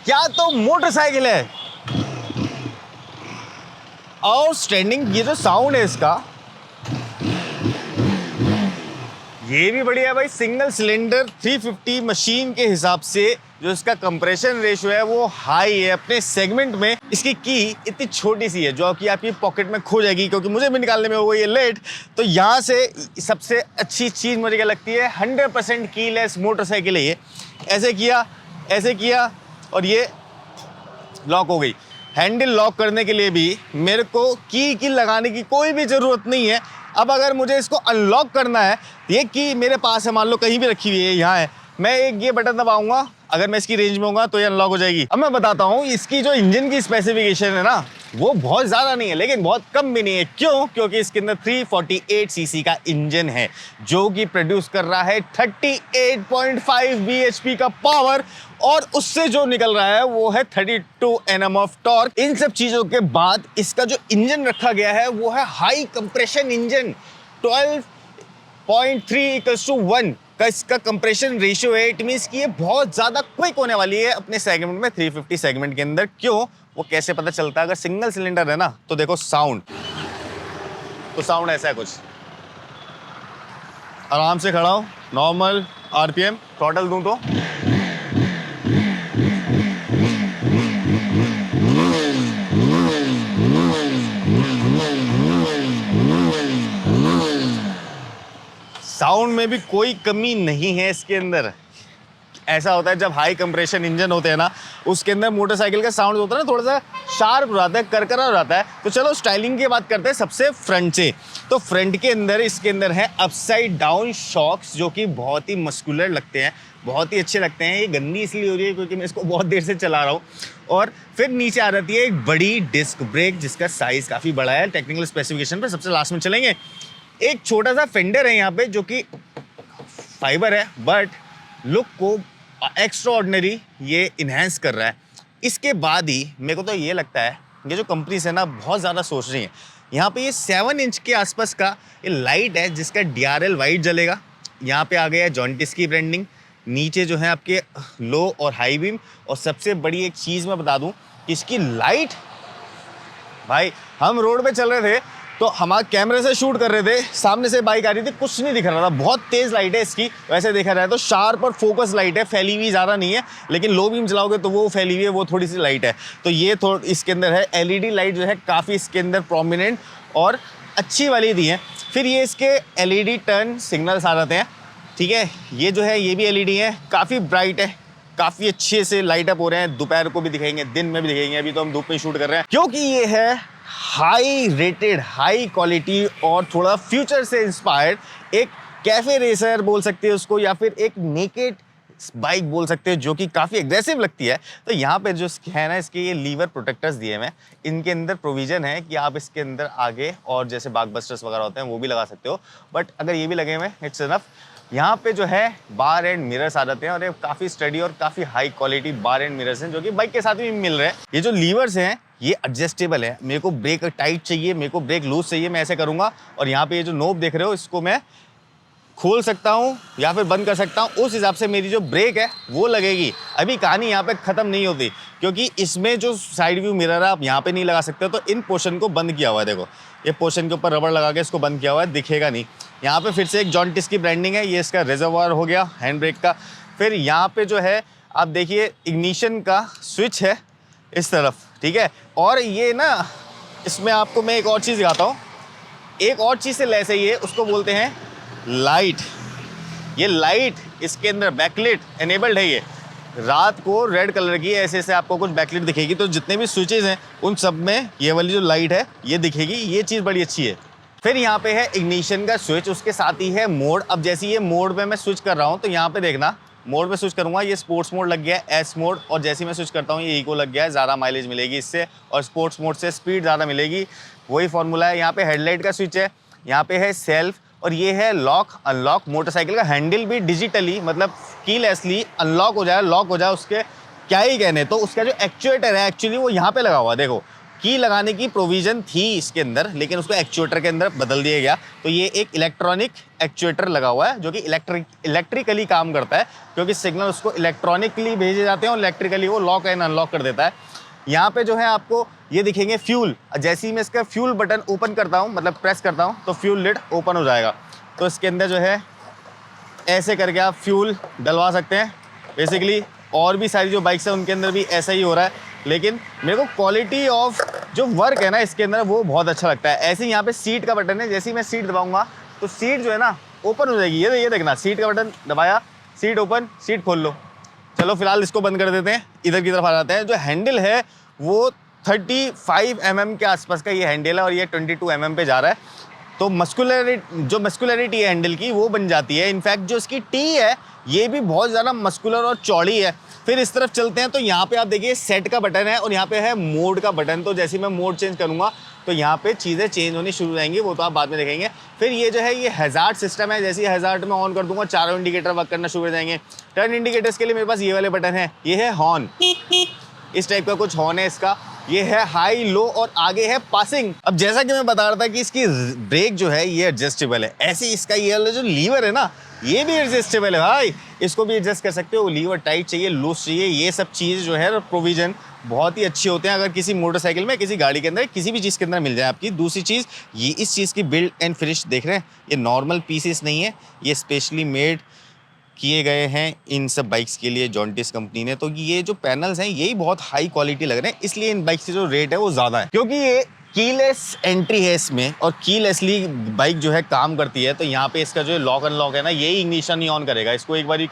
क्या तो मोटरसाइकिल है। और स्टैंडिंग ये जो साउंड है इसका, ये भी बढ़िया है भाई। सिंगल सिलेंडर 350 मशीन के हिसाब से जो इसका कंप्रेशन रेशियो है वो हाई है अपने सेगमेंट में। इसकी की इतनी छोटी सी है जो कि आपकी पॉकेट में खो जाएगी, क्योंकि मुझे भी निकालने में हो गई है लेट। तो यहाँ से सबसे अच्छी चीज़ मुझे क्या लगती है, 100% कीलेस मोटरसाइकिल है ये। ऐसे किया और ये लॉक हो गई। हैंडल लॉक करने के लिए भी मेरे को की लगाने की कोई भी ज़रूरत नहीं है। अब अगर मुझे इसको अनलॉक करना है, ये की मेरे पास है, मान लो कहीं भी रखी हुई है, यहाँ है, मैं एक ये बटन दबाऊंगा, अगर मैं इसकी रेंज में होऊंगा तो ये अनलॉक हो जाएगी। अब मैं बताता हूँ इसकी जो इंजन की स्पेसिफिकेशन है ना, वो बहुत ज़्यादा नहीं है लेकिन बहुत कम भी नहीं है। क्यों? क्योंकि इसके अंदर 348 सीसी का इंजन है जो कि प्रोड्यूस कर रहा है 38.5 bhp का पावर, और उससे जो निकल रहा है वो है 32 Nm ऑफ टॉर्क। इन सब चीज़ों के बाद इसका जो इंजन रखा गया है वो है हाई कंप्रेशन इंजन। 12.3 का इसका कंप्रेशन रेशियो है। इट मींस कि ये बहुत ज़्यादा क्विक होने वाली है अपने सेगमेंट में, 350 सेगमेंट के अंदर। क्यों? वो कैसे पता चलता है? अगर सिंगल सिलेंडर है ना तो देखो साउंड, तो साउंड ऐसा है कुछ। आराम से खड़ा हो, नॉर्मल आरपीएम, थ्रॉटल दूं तो साउंड में भी कोई कमी नहीं है इसके अंदर। ऐसा होता है जब हाई कंप्रेशन इंजन होते हैं ना, उसके अंदर मोटरसाइकिल का साउंड होता है ना, थोड़ा सा शार्प हो जाता है, करकरा हो जाता है। तो चलो स्टाइलिंग की बात करते हैं सबसे फ्रंट से। तो फ्रंट के अंदर इसके अंदर है अपसाइड डाउन शॉक्स, जो कि बहुत ही मस्कुलर लगते हैं, बहुत ही अच्छे लगते हैं। ये गंदी इसलिए हो रही है क्योंकि मैं इसको बहुत देर से चला रहा हूँ। और फिर नीचे आ जाती है एक बड़ी डिस्क ब्रेक, जिसका साइज़ काफ़ी बड़ा है। टेक्निकल स्पेसिफिकेशन पर सबसे लास्ट में चलेंगे। एक छोटा सा फेंडर है यहाँ पे जो कि फाइबर है, बट लुक को एक्स्ट्रा ऑर्डिनरी ये इन्हेंस कर रहा है। इसके बाद ही मेरे को तो ये लगता है ये जो कंपनीज है ना बहुत ज़्यादा सोच रही हैं। यहाँ पे ये 7 इंच के आसपास का ये लाइट है जिसका DRL वाइट जलेगा। यहाँ पे आ गया है जॉन्टिस की ब्रांडिंग। नीचे जो है आपके लो और हाई बीम। और सबसे बड़ी एक चीज़ मैं बता दूँ, इसकी लाइट, भाई हम रोड पे चल रहे थे तो हमारे कैमरे से शूट कर रहे थे, सामने से बाइक आ रही थी, कुछ नहीं दिख रहा था। बहुत तेज़ लाइट है इसकी। वैसे देखा जाए तो शार्प और फोकस लाइट है, फैली हुई ज़्यादा नहीं है, लेकिन लो बीम चलाओगे तो वो फैली हुई है, वो थोड़ी सी लाइट है। तो ये इसके अंदर है LED लाइट जो है काफ़ी इसके अंदर प्रोमिनेंट और अच्छी वाली दी है। फिर ये इसके LED टर्न सिग्नल्स आ जाते हैं, ठीक है। ये जो है ये भी LED है, काफ़ी ब्राइट है, काफ़ी अच्छे से लाइट अप हो रहे हैं। दोपहर को भी दिखाएंगे, दिन में भी दिखाएंगे। अभी तो हम धूप में शूट कर रहे हैं क्योंकि ये है हाई रेटेड, हाई क्वालिटी और थोड़ा फ्यूचर से इंस्पायर्ड एक कैफे रेसर बोल सकते हैं उसको, या फिर एक नेकेड बाइक बोल सकते हैं जो कि काफ़ी एग्रेसिव लगती है। तो यहाँ पे जो है ना, इसके ये लीवर प्रोटेक्टर्स दिए हुए हैं। इनके अंदर प्रोविजन है कि आप इसके अंदर आगे और जैसे बागबस्टर्स वगैरह होते हैं वो भी लगा सकते हो, बट अगर ये भी लगे हुए हैं इट्स इनफ। यहाँ पे जो है बार एंड मिरर्स आ जाते हैं और ये काफ़ी स्टडी और काफ़ी high quality bar and mirrors हैं जो कि बाइक के साथ भी मिल रहे हैं। ये जो लीवर्स हैं ये एडजस्टेबल है। मेरे को ब्रेक टाइट चाहिए, मेरे को ब्रेक लूज चाहिए, मैं ऐसे करूँगा। और यहाँ पे ये जो नोब देख रहे हो इसको मैं खोल सकता हूँ या फिर बंद कर सकता हूँ, उस हिसाब से मेरी जो ब्रेक है वो लगेगी। अभी कहानी यहाँ पे ख़त्म नहीं होती क्योंकि इसमें जो साइड व्यू मिरर है आप यहाँ पे नहीं लगा सकते, तो इन पोर्शन को बंद किया हुआ है। देखो ये पोर्शन के ऊपर रबड़ लगा के इसको बंद किया हुआ है, दिखेगा नहीं। यहाँ पे फिर से एक जॉन्टिस की ब्रांडिंग है, ये इसका रिजर्वायर हो गया हैंड ब्रेक का। फिर यहाँ पे जो है आप देखिए इग्निशन का स्विच है इस तरफ, ठीक है। और ये ना इसमें आपको मैं एक और चीज़ दिखाता हूँ, एक और चीज़ से लैस है ये, उसको बोलते हैं लाइट। ये लाइट इसके अंदर बैकलिट एनेबल्ड है। ये रात को रेड कलर की ऐसे ऐसे आपको कुछ बैकलिट दिखेगी, तो जितने भी स्विचेस हैं उन सब में ये वाली जो लाइट है ये दिखेगी। ये चीज़ बड़ी अच्छी है। फिर यहाँ पे है इग्निशन का स्विच, उसके साथ ही है मोड। अब जैसे ये मोड में मैं स्विच कर रहा हूँ तो यहाँ पे देखना, मोड पे स्विच करूँगा ये स्पोर्ट्स मोड लग गया है, एस मोड। और जैसे मैं स्विच करता हूँ ये इको लग गया है, ज़्यादा माइलेज मिलेगी इससे, और स्पोर्ट्स मोड से स्पीड ज़्यादा मिलेगी। वही फॉर्मूला है। यहाँ पे हेडलाइट का स्विच है, यहाँ पे है सेल्फ, और ये है लॉक अनलॉक। मोटरसाइकिल का हैंडल भी डिजिटली मतलब कीलेसली अनलॉक हो जाए, लॉक हो जाए, उसके क्या ही कहने। तो उसका जो एक्चुएटर है एक्चुअली वो यहाँ पे लगा हुआ है, देखो की लगाने की प्रोविज़न थी इसके अंदर, लेकिन उसको एक्चुएटर के अंदर बदल दिया गया। तो ये एक इलेक्ट्रॉनिक एक्चुएटर लगा हुआ है जो कि इलेक्ट्रिकली काम करता है, क्योंकि सिग्नल उसको इलेक्ट्रॉनिकली भेजे जाते हैं और इलेक्ट्रिकली वो लॉक एंड अनलॉक कर देता है। यहाँ पे जो है आपको ये दिखेंगे फ्यूल। जैसे ही मैं इसका फ्यूल बटन ओपन करता हूँ, मतलब प्रेस करता हूँ, तो फ्यूल लिड ओपन हो जाएगा। तो इसके अंदर जो है ऐसे करके आप फ्यूल डलवा सकते हैं बेसिकली। और भी सारी जो बाइक्स हैं उनके अंदर भी ऐसा ही हो रहा है, लेकिन मेरे को क्वालिटी ऑफ जो वर्क है ना इसके अंदर वो बहुत अच्छा लगता है। ऐसे ही यहाँ पे सीट का बटन है, जैसे ही मैं सीट दबाऊंगा तो सीट जो है ना ओपन हो जाएगी। ये देखना, सीट का बटन दबाया, सीट ओपन, सीट खोल लो। चलो फिलहाल इसको बंद कर देते हैं, इधर की तरफ आ जाते हैं। जो हैंडल है वो 35 mm के आसपास का ये हैंडल है और ये 22 mm पे जा रहा है। तो मस्कुलरिटी है हैंडल की वो बन जाती है। इनफैक्ट जो इसकी टी है ये भी बहुत ज़्यादा मस्कुलर और चौड़ी है। फिर इस तरफ चलते हैं तो यहाँ पे आप देखिए सेट का बटन है और यहाँ पे है मोड का बटन। तो जैसे मैं मोड चेंज करूँगा तो यहाँ पे चीज़ें चेंज होनी शुरू हो जाएंगी, वो तो आप बाद में देखेंगे। फिर ये जो है ये हैज़ार्ड सिस्टम है, जैसे ही हैज़ार्ड में ऑन कर दूंगा चारों इंडिकेटर वर्क करना शुरू हो जाएंगे। टर्न इंडिकेटर्स के लिए मेरे पास ये वाले बटन है, ये है हॉर्न, इस टाइप का कुछ हॉर्न है इसका। ये है हाई लो और आगे है पासिंग। अब जैसा कि मैं बता रहा था कि इसकी ब्रेक जो है ये एडजस्टेबल है, ऐसे इसका ये वाला जो लीवर है ना ये भी एडजस्टेबल है भाई, इसको भी एडजस्ट कर सकते हो। लीवर टाइट चाहिए, लूज चाहिए, ये सब चीज़ जो है प्रोविजन बहुत ही अच्छे होते हैं अगर किसी मोटरसाइकिल में, किसी गाड़ी के अंदर, किसी भी चीज़ के अंदर मिल जाए आपकी। दूसरी चीज़ ये इस चीज़ की बिल्ड एंड फिनिश देख रहे हैं, ये नॉर्मल पीसेस नहीं है, ये स्पेशली मेड किए गए हैं इन सब बाइक्स के लिए जॉन्टिस कंपनी ने। तो ये जो पैनल्स हैं यही बहुत हाई क्वालिटी लग रहे हैं, इसलिए इन बाइक्स की जो रेट है वो ज़्यादा है, क्योंकि ये कीलेस एंट्री है इसमें और कीलेसली बाइक जो है काम करती है। तो यहाँ पे इसका जो लॉक अनलॉक है ना यही इग्निशन ही ऑन करेगा इसको। एक बार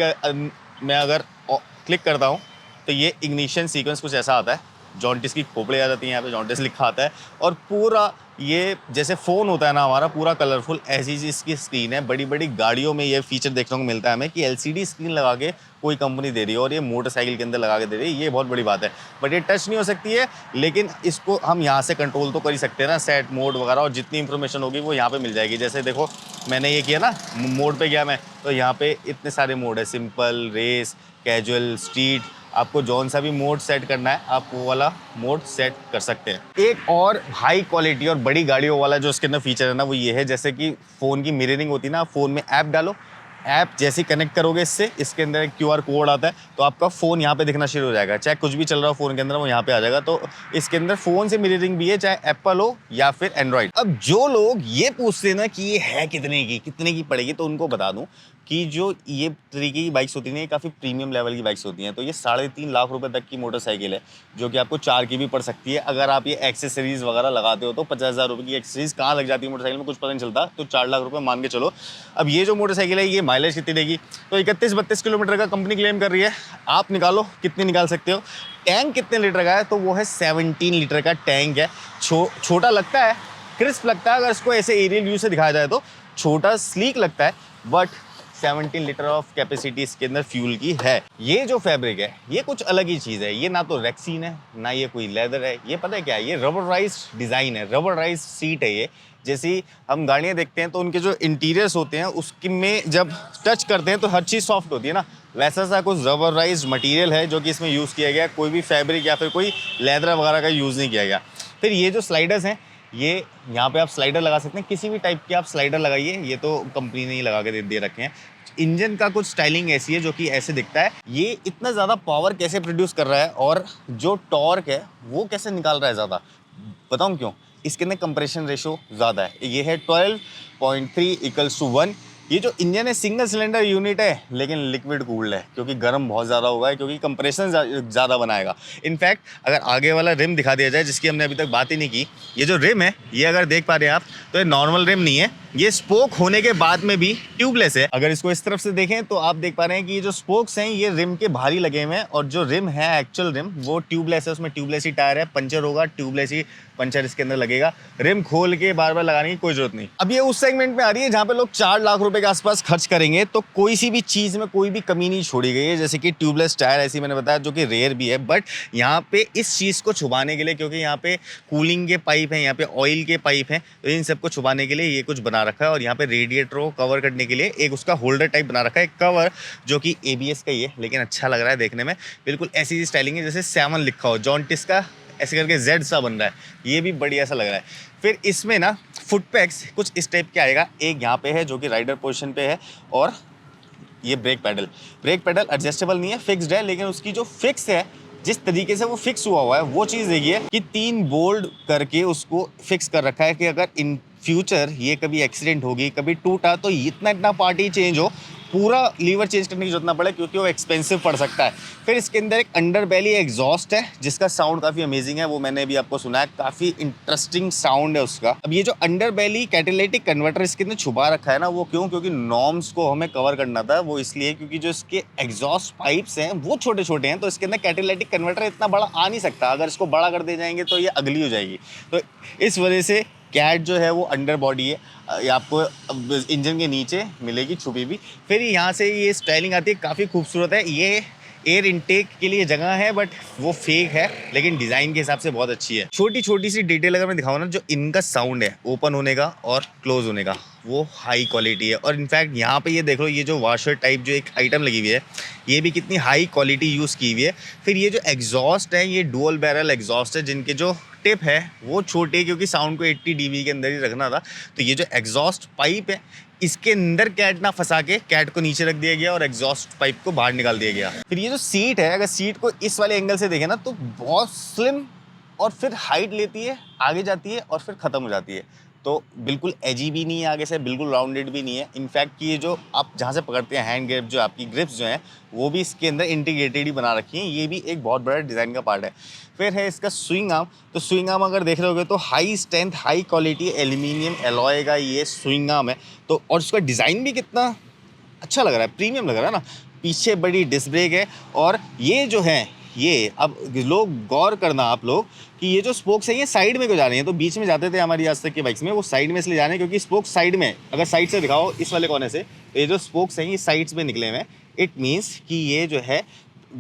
मैं अगर क्लिक करता हूँ तो ये इग्निशन सीक्वेंस कुछ ऐसा आता है, जॉन्टिस की खोपड़ी आ जाती है, यहाँ पे जॉन्टिस लिखा आता है और पूरा ये जैसे फ़ोन होता है ना हमारा पूरा कलरफुल, ऐसी चीज़ की स्क्रीन है। बड़ी बड़ी गाड़ियों में ये फीचर देखने को मिलता है हमें कि एलसीडी स्क्रीन लगा के कोई कंपनी दे रही है और ये मोटरसाइकिल के अंदर लगा के दे रही है, ये बहुत बड़ी बात है। बट ये टच नहीं हो सकती है, लेकिन इसको हम यहाँ से कंट्रोल तो कर ही सकते हैं ना, सेट मोड वगैरह, और जितनी इंफॉर्मेशन होगी वो यहाँ पे मिल जाएगी। जैसे देखो मैंने ये किया ना, मोड पे गया मैं, तो यहाँ पे इतने सारे मोड है, सिंपल, रेस, कैजुअल, स्ट्रीट। आपको जौन सा भी मोड सेट करना है आप वो वाला मोड सेट कर सकते हैं। एक और हाई क्वालिटी और बड़ी गाड़ियों वाला जो इसके अंदर फीचर है ना वो ये है, जैसे कि फ़ोन की मिररिंग होती है ना, फ़ोन में ऐप डालो, ऐप जैसे ही कनेक्ट करोगे इससे, इसके अंदर एक QR कोड आता है तो आपका फ़ोन यहाँ पे दिखना शुरू हो जाएगा। चाहे कुछ भी चल रहा हो फ़ोन के अंदर वो यहाँ पे आ जाएगा। तो इसके अंदर फ़ोन से मिररिंग भी है, चाहे एप्पल हो या फिर एंड्रॉयड। अब जो लोग ये पूछते हैं ना कि ये है कितने की पड़ेगी, तो उनको बता दूँ कि जो ये तरीके की बाइक्स होती हैं ये काफ़ी प्रीमियम लेवल की बाइक्स होती हैं। तो ये 3.5 लाख रुपए तक की मोटरसाइकिल है जो कि आपको 4 की भी पड़ सकती है। अगर आप ये एक्सेसरीज़ वगैरह लगाते हो तो 50,000 रुपये की एक्सेसरीज़ कहाँ लग जाती है मोटरसाइकिल में कुछ पता नहीं चलता। तो 4 लाख रुपये मान के चलो। अब ये जो मोटरसाइकिल है ये माइलेज कितनी देगी, तो 31-32 किलोमीटर का कंपनी क्लेम कर रही है। आप निकालो कितनी निकाल सकते हो। टैंक कितने लीटर का है, तो वो है 17 लीटर का टैंक है। छोटा लगता है, क्रिस्प लगता है, अगर इसको ऐसे एरियल व्यू से दिखाया जाए तो छोटा स्लीक लगता है, बट 17 लीटर ऑफ कैपेसिटी इसके अंदर फ्यूल की है। ये जो फैब्रिक है ये कुछ अलग ही चीज़ है, ये ना तो रेक्सीन है ना ये कोई लेदर है, ये पता है क्या है, ये रबराइज्ड डिज़ाइन है, रबराइज्ड सीट है ये। जैसे ही हम गाड़ियाँ देखते हैं तो उनके जो इंटीरियर्स होते हैं उसकी में जब टच करते हैं तो हर चीज़ सॉफ्ट होती है ना, वैसा सा कुछ रबराइज्ड मटेरियल है जो कि इसमें यूज़ किया गया। कोई भी फैब्रिक या फिर कोई लेदर वगैरह का यूज़ नहीं किया गया। फिर ये जो स्लाइडर्स हैं ये यहाँ पे आप स्लाइडर लगा सकते हैं, किसी भी टाइप के आप स्लाइडर लगाइए, ये तो कंपनी ने ही लगा के दे रखे हैं। इंजन का कुछ स्टाइलिंग ऐसी है जो कि ऐसे दिखता है। ये इतना ज़्यादा पावर कैसे प्रोड्यूस कर रहा है और जो टॉर्क है वो कैसे निकाल रहा है ज़्यादा, बताऊँ क्यों? इसके अंदर कंप्रेशन रेशो ज़्यादा है, ये है 12.3 = 1। ये जो इंजन है सिंगल सिलेंडर यूनिट है लेकिन लिक्विड कूल्ड है, क्योंकि गर्म बहुत ज़्यादा हुआ है, क्योंकि कंप्रेशन ज़्यादा बनाएगा। इनफैक्ट अगर आगे वाला रिम दिखा दिया जाए जिसकी हमने अभी तक बात ही नहीं की, ये जो रिम है ये अगर देख पा रहे हैं आप तो ये नॉर्मल रिम नहीं है, ये स्पोक होने के बाद में भी ट्यूबलेस है। अगर इसको इस तरफ से देखें तो आप देख पा रहे हैं कि ये जो स्पोक्स हैं ये रिम के भारी लगे हुए हैं और जो रिम है एक्चुअल रिम वो ट्यूबलेस है, उसमें ट्यूबलेस ही टायर है। पंचर होगा ट्यूबलेस ही पंचर इसके अंदर लगेगा, रिम खोल के बार बार लगाने की कोई जरूरत नहीं। अब ये उस सेगमेंट में आ रही है जहाँ पे लोग 4 लाख रुपए के आसपास खर्च करेंगे, तो कोई सी भी चीज़ में कोई भी कमी नहीं छोड़ी गई है। जैसे कि ट्यूबलेस टायर ऐसी मैंने बताया जो कि रेयर भी है, बट यहाँ पे इस चीज़ को छुपाने के लिए, क्योंकि यहाँ पे कूलिंग के पाइप हैं, यहाँ पे ऑयल के पाइप हैं, तो इन सबको छुपाने के लिए ये कुछ बना रखा है। और यहाँ पे रेडिएटर को कवर करने के लिए एक उसका होल्डर टाइप बना रखा है, कवर जो कि ABS का ही है, लेकिन अच्छा लग रहा है देखने में। बिल्कुल ऐसी स्टाइलिंग है जैसे 7 लिखा हो, जॉन्टिस का ऐसे करके जेड सा बन रहा है, ये भी बढ़िया सा लग रहा है। फिर इसमें ना फुट पैक्स कुछ इस टाइप के आएगा, एक यहाँ पे है जो कि राइडर पोजीशन पे है, और ये ब्रेक पैडल एडजस्टेबल नहीं है, फिक्स्ड है, लेकिन उसकी जो फिक्स है, जिस तरीके से वो फिक्स हुआ है वो चीज़ देखिए कि 3 बोल्ट करके उसको फिक्स कर रखा है कि अगर इन फ्यूचर ये कभी एक्सीडेंट होगी, कभी टूटा, तो इतना पार्ट ही चेंज हो, पूरा लीवर चेंज करने की जरूरत ना पड़े, क्योंकि वो एक्सपेंसिव पड़ सकता है। फिर इसके अंदर एक अंडर बैली एग्जॉस्ट है जिसका साउंड काफ़ी अमेजिंग है, वो मैंने भी आपको सुना है, काफ़ी इंटरेस्टिंग साउंड है उसका। अब ये जो अंडर बैली कैटालिटिक कन्वर्टर इसके अंदर छुपा रखा है ना, वो क्यों? क्योंकि नॉर्म्स को हमें कवर करना था, वो इसलिए क्योंकि जो इसके एग्जॉस्ट पाइप्स हैं वो छोटे छोटे हैं, तो इसके अंदर कैटालिटिक कन्वर्टर इतना बड़ा आ नहीं सकता, अगर इसको बड़ा कर दे जाएंगे तो ये अगली हो जाएगी। तो इस वजह से कैट जो है वो अंडर बॉडी है, ये आपको इंजन के नीचे मिलेगी छुपी हुई। फिर यहाँ से ये स्टाइलिंग आती है, काफ़ी खूबसूरत है। ये एयर इनटेक के लिए जगह है, बट वो फेक है, लेकिन डिज़ाइन के हिसाब से बहुत अच्छी है। छोटी छोटी सी डिटेल अगर मैं दिखाऊँ ना, जो इनका साउंड है ओपन होने का और क्लोज होने का, वो हाई क्वालिटी है। और इनफैक्ट यहाँ पे ये देख लो, ये जो वॉशर टाइप जो एक आइटम लगी हुई है, ये भी कितनी हाई क्वालिटी यूज़ की हुई है। फिर ये जो एग्जॉस्ट है, ये डुअल बैरल एग्जॉस्ट है, जिनके जो टिप है वो छोटे, क्योंकि साउंड को 80 dB के अंदर ही रखना था। तो ये जो एग्जॉस्ट पाइप है, इसके अंदर कैट ना फंसा के कैट को नीचे रख दिया गया और एग्जॉस्ट पाइप को बाहर निकाल दिया गया। फिर ये जो सीट है, अगर सीट को इस वाले एंगल से देखें ना, तो बहुत स्लिम, और फिर हाइट लेती है, आगे जाती है और फिर ख़त्म हो जाती है। तो बिल्कुल एजी भी नहीं है आगे से, बिल्कुल राउंडेड भी नहीं है। इनफैक्ट कि ये जो आप जहाँ से पकड़ते हैं हैंड ग्रिप, जो आपकी ग्रिप्स जो हैं, वो भी इसके अंदर इंटीग्रेटेड ही बना रखी हैं। ये भी एक बहुत बड़ा डिज़ाइन का पार्ट है। फिर है इसका स्विंग आर्म। तो स्विंग आर्म अगर देख रहे होगे तो high strength, high quality aluminium alloy का ये स्विंग आर्म है। तो और इसका डिज़ाइन भी कितना अच्छा लग रहा है, प्रीमियम लग रहा है ना। पीछे बड़ी डिस्क ब्रेक है, और ये जो है, ये अब लोग गौर करना आप लोग कि ये जो स्पोक्स है ये साइड में क्यों जा रही हैं। तो बीच में जाते थे हमारी आज तक की बाइक्स में, वो साइड में इसलिए जा रहे हैं क्योंकि स्पोक्स साइड में, अगर साइड से दिखाओ इस वाले कोने से, तो ये जो स्पोक्स हैं ये साइड्स में निकले हुए हैं। इट मीन्स कि ये जो है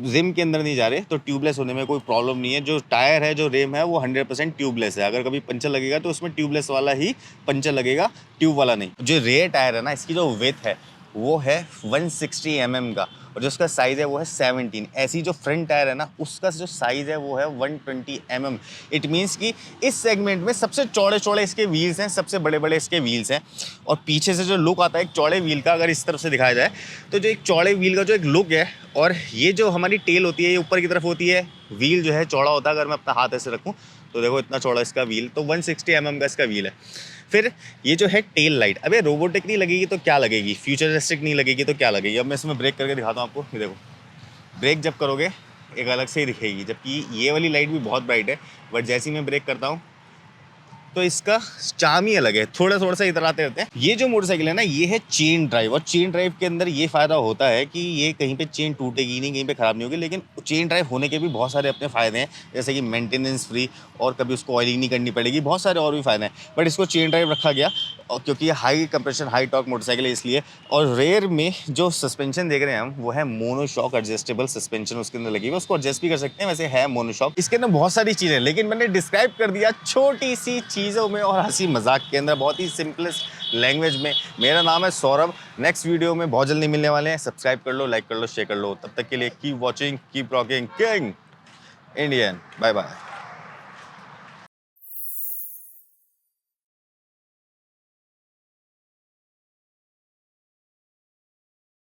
रिम के अंदर नहीं जा रहे, तो ट्यूबलेस होने में कोई प्रॉब्लम नहीं है। जो टायर है, जो रिम है, वो 100% ट्यूबलेस है। अगर कभी पंचर लगेगा तो उसमें ट्यूबलेस वाला ही पंचर लगेगा, ट्यूब वाला नहीं। जो रेयर टायर है ना, इसकी जो विड्थ है वो है 160 mm का, और जो उसका साइज़ है वो है 17। ऐसी जो फ्रंट टायर है ना, उसका जो साइज़ है वो है 120 mm। इट मीन्स कि इस सेगमेंट में सबसे चौड़े चौड़े इसके व्हील्स हैं, सबसे बड़े बड़े इसके व्हील्स हैं। और पीछे से जो लुक आता है एक चौड़े व्हील का, अगर इस तरफ से दिखाया जाए तो जो एक चौड़े व्हील का जो एक लुक है, और ये जो हमारी टेल होती है ये ऊपर की तरफ होती है, व्हील जो है चौड़ा होता है। अगर मैं अपना हाथ ऐसे रखूँ तो देखो इतना चौड़ा इसका व्हील, तो 160 mm का इसका व्हील है। फिर ये जो है टेल लाइट, अबे रोबोटिक नहीं लगेगी तो क्या लगेगी, फ्यूचरिस्टिक नहीं लगेगी तो क्या लगेगी। अब मैं इसमें ब्रेक करके दिखाता हूँ आपको। ये देखो, ब्रेक जब करोगे एक अलग से ही दिखेगी, जबकि ये वाली लाइट भी बहुत ब्राइट है, बट जैसे ही मैं ब्रेक करता हूँ तो इसका चार्म ही अलग है। थोड़ा थोड़ा सा इतराते रहते हैं। ये जो मोटरसाइकिल है ना, ये है चेन ड्राइव, और चेन ड्राइव के अंदर ये फ़ायदा होता है कि ये कहीं पे चेन टूटेगी नहीं, कहीं पे ख़राब नहीं होगी। लेकिन चेन ड्राइव होने के भी बहुत सारे अपने फ़ायदे हैं, जैसे कि मेंटेनेंस फ्री, और कभी उसको ऑयलिंग नहीं करनी पड़ेगी, बहुत सारे और भी फ़ायदे हैं। बट इसको चेन ड्राइव रखा गया और क्योंकि ये high compression high torque motorcycle है इसलिए। और रेयर में जो सस्पेंशन देख रहे हैं हम, वो है मोनोशॉक एडजस्टेबल सस्पेंशन उसके अंदर लगी हुई है, उसको एडजस्ट भी कर सकते हैं, वैसे है मोनोशॉक। इसके अंदर बहुत सारी चीज़ें, लेकिन मैंने डिस्क्राइब कर दिया छोटी सी चीज़ों में और हंसी मजाक के अंदर, बहुत ही सिंपलेस्ट लैंग्वेज में। मेरा नाम है सौरभ। नेक्स्ट वीडियो में बहुत जल्दी मिलने वाले हैं। सब्सक्राइब कर लो, लाइक कर लो, शेयर कर लो। तब तक के लिए keep watching, keep rocking, king Indian. Bye bye.